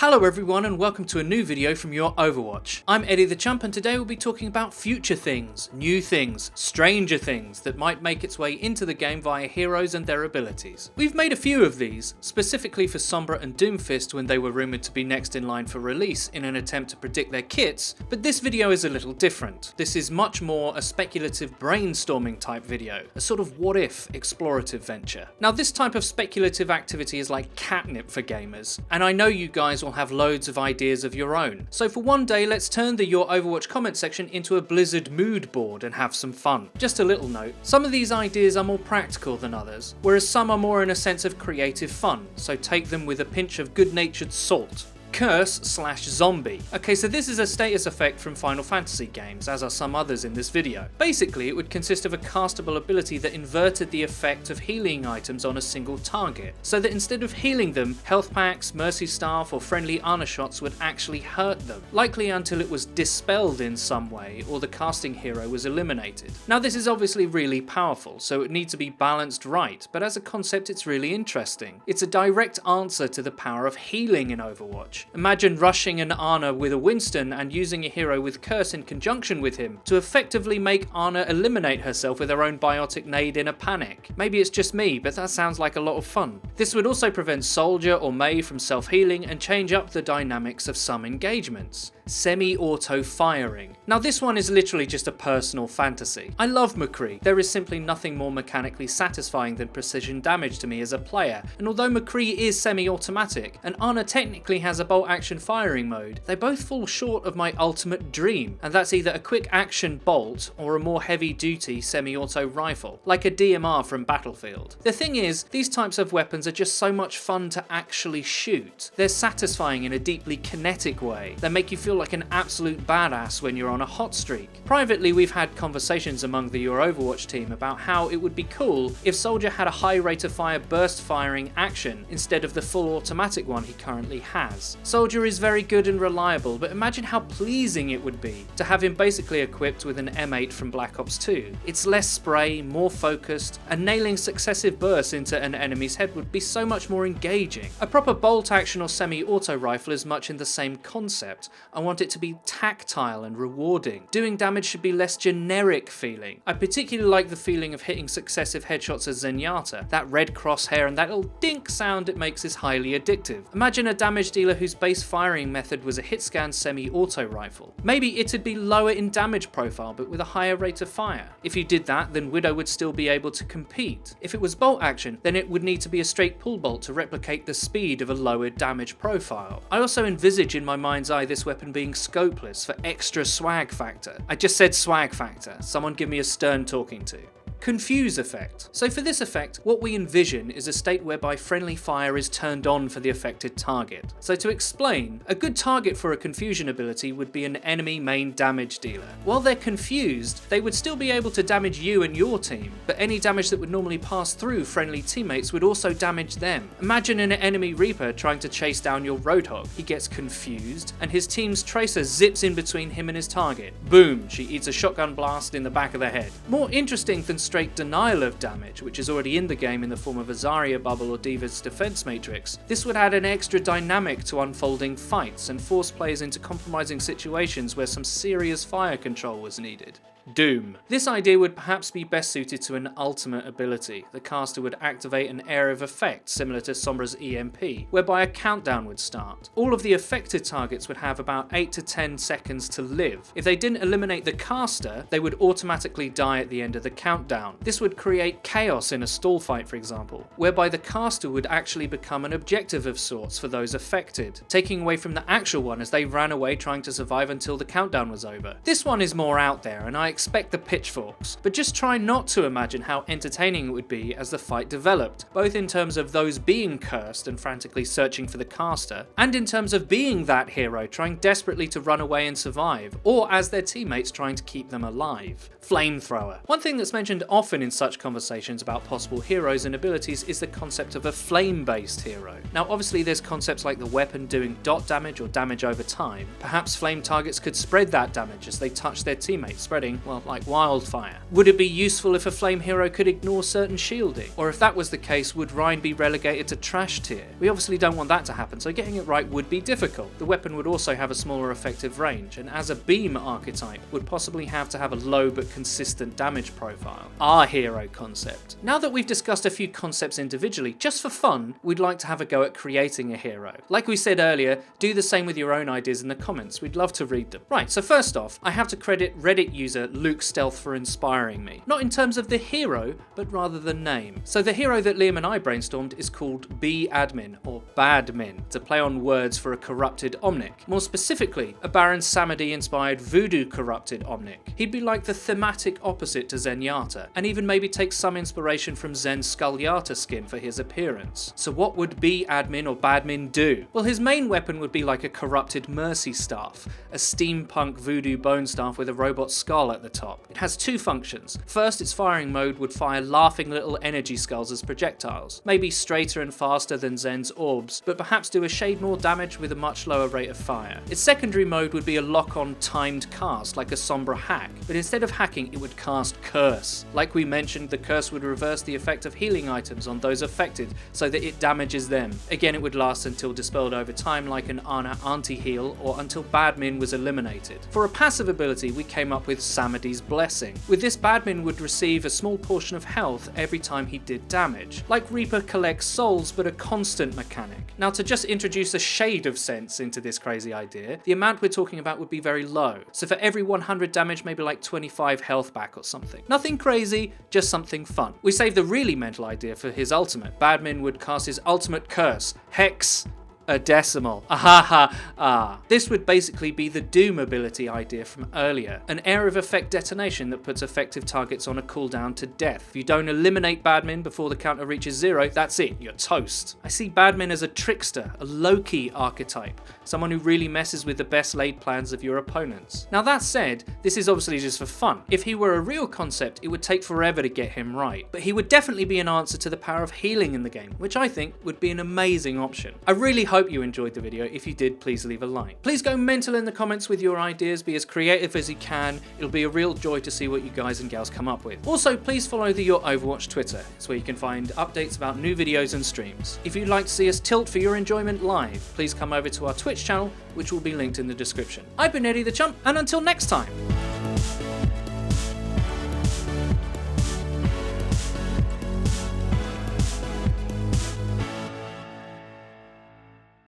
Hello everyone and welcome to a new video from Your Overwatch. I'm Eddie the Chump and today we'll be talking about future things, new things, stranger things that might make its way into the game via heroes and their abilities. We've made a few of these, specifically for Sombra and Doomfist when they were rumoured to be next in line for release in an attempt to predict their kits, but this video is a little different. This is much more a speculative brainstorming type video, a sort of what if explorative venture. Now this type of speculative activity is like catnip for gamers, and I know you guys will have loads of ideas of your own. So for one day, let's turn the Your Overwatch comment section into a Blizzard mood board and have some fun. Just a little note, some of these ideas are more practical than others, whereas some are more in a sense of creative fun, so take them with a pinch of good-natured salt. Curse/zombie. Okay, so this is a status effect from Final Fantasy games, as are some others in this video. Basically, it would consist of a castable ability that inverted the effect of healing items on a single target, so that instead of healing them, health packs, mercy staff, or friendly Ana shots would actually hurt them, likely until it was dispelled in some way or the casting hero was eliminated. Now this is obviously really powerful, so it needs to be balanced right, but as a concept it's really interesting. It's a direct answer to the power of healing in Overwatch. Imagine rushing an Ana with a Winston and using a hero with Curse in conjunction with him to effectively make Ana eliminate herself with her own biotic nade in a panic. Maybe it's just me, but that sounds like a lot of fun. This would also prevent Soldier or Mei from self-healing and change up the dynamics of some engagements. Semi-auto firing. Now this one is literally just a personal fantasy. I love McCree. There is simply nothing more mechanically satisfying than precision damage to me as a player, and although McCree is semi-automatic and Ana technically has a bolt action firing mode, they both fall short of my ultimate dream, and that's either a quick action bolt or a more heavy duty semi-auto rifle, like a DMR from Battlefield. The thing is, these types of weapons are just so much fun to actually shoot. They're satisfying in a deeply kinetic way. They make you feel like an absolute badass when you're on a hot streak. Privately, we've had conversations among the Your Overwatch team about how it would be cool if Soldier had a high rate of fire burst firing action instead of the full automatic one he currently has. Soldier is very good and reliable, but imagine how pleasing it would be to have him basically equipped with an M8 from Black Ops 2. It's less spray, more focused, and nailing successive bursts into an enemy's head would be so much more engaging. A proper bolt action or semi-auto rifle is much in the same concept. I want it to be tactile and rewarding. Doing damage should be less generic feeling. I particularly like the feeling of hitting successive headshots as Zenyatta. That red crosshair and that little dink sound it makes is highly addictive. Imagine a damage dealer whose base firing method was a hit scan semi-auto rifle. Maybe it'd be lower in damage profile but with a higher rate of fire. If you did that, then Widow would still be able to compete. If it was bolt action, then it would need to be a straight pull bolt to replicate the speed of a lower damage profile. I also envisage in my mind's eye this weapon being scopeless for extra swag factor. I just said swag factor. Someone give me a stern talking to. Confuse effect. So for this effect, what we envision is a state whereby friendly fire is turned on for the affected target. So to explain, a good target for a confusion ability would be an enemy main damage dealer. While they're confused, they would still be able to damage you and your team, but any damage that would normally pass through friendly teammates would also damage them. Imagine an enemy Reaper trying to chase down your Roadhog. He gets confused, and his team's Tracer zips in between him and his target. Boom, she eats a shotgun blast in the back of the head. More interesting than straight denial of damage, which is already in the game in the form of a Zarya bubble or Diva's defense matrix, this would add an extra dynamic to unfolding fights and force players into compromising situations where some serious fire control was needed. Doom. This idea would perhaps be best suited to an ultimate ability. The caster would activate an area of effect similar to Sombra's EMP, whereby a countdown would start. All of the affected targets would have about 8 to 10 seconds to live. If they didn't eliminate the caster, they would automatically die at the end of the countdown. This would create chaos in a stall fight, for example, whereby the caster would actually become an objective of sorts for those affected, taking away from the actual one as they ran away trying to survive until the countdown was over. This one is more out there, and I expect the pitchforks, but just try not to imagine how entertaining it would be as the fight developed, both in terms of those being cursed and frantically searching for the caster, and in terms of being that hero trying desperately to run away and survive, or as their teammates trying to keep them alive. Flamethrower. One thing that's mentioned often in such conversations about possible heroes and abilities is the concept of a flame-based hero. Now obviously there's concepts like the weapon doing dot damage or damage over time. Perhaps flame targets could spread that damage as they touch their teammates, spreading well, like wildfire? Would it be useful if a flame hero could ignore certain shielding? Or if that was the case, would Rhine be relegated to trash tier? We obviously don't want that to happen, so getting it right would be difficult. The weapon would also have a smaller effective range, and as a beam archetype, would possibly have to have a low but consistent damage profile. Our hero concept. Now that we've discussed a few concepts individually, just for fun, we'd like to have a go at creating a hero. Like we said earlier, do the same with your own ideas in the comments, we'd love to read them. Right, so first off, I have to credit Reddit user Luke Stealth for inspiring me. Not in terms of the hero, but rather the name. So the hero that Liam and I brainstormed is called B-Admin, or Badmin, to play on words for a corrupted Omnic. More specifically, a Baron Samedi-inspired voodoo corrupted Omnic. He'd be like the thematic opposite to Zenyatta, and even maybe take some inspiration from Zen's Skullyatta skin for his appearance. So what would B-Admin or Badmin do? Well, his main weapon would be like a corrupted Mercy Staff, a steampunk voodoo bone staff with a robot skull at the top. It has two functions. First, its firing mode would fire laughing little energy skulls as projectiles, maybe straighter and faster than Zen's orbs, but perhaps do a shade more damage with a much lower rate of fire. Its secondary mode would be a lock-on timed cast, like a Sombra hack, but instead of hacking, it would cast Curse. Like we mentioned, the Curse would reverse the effect of healing items on those affected, so that it damages them. Again, it would last until dispelled over time like an Ana anti-heal, or until Badmin was eliminated. For a passive ability, we came up with Samedi's Blessing. With this, Badmin would receive a small portion of health every time he did damage. Like Reaper collects souls, but a constant mechanic. Now, to just introduce a shade of sense into this crazy idea, the amount we're talking about would be very low. So for every 100 damage, maybe like 25 health back or something. Nothing crazy, just something fun. We saved the really mental idea for his ultimate. Badmin would cast his ultimate curse, Hex a decimal. This would basically be the Doom ability idea from earlier. An air of effect detonation that puts effective targets on a cooldown to death. If you don't eliminate Badmin before the counter reaches 0, that's it, you're toast. I see Badmin as a trickster, a low-key archetype, someone who really messes with the best laid plans of your opponents. Now that said, this is obviously just for fun. If he were a real concept, it would take forever to get him right, but he would definitely be an answer to the power of healing in the game, which I think would be an amazing option. I really hope you enjoyed the video. If you did, please leave a like. Please go mental in the comments with your ideas, be as creative as you can. It'll be a real joy to see what you guys and gals come up with. Also, please follow the Your Overwatch Twitter. It's where you can find updates about new videos and streams. If you'd like to see us tilt for your enjoyment live, please come over to our Twitch channel, which will be linked in the description. I've been Eddie the Chump, and until next time.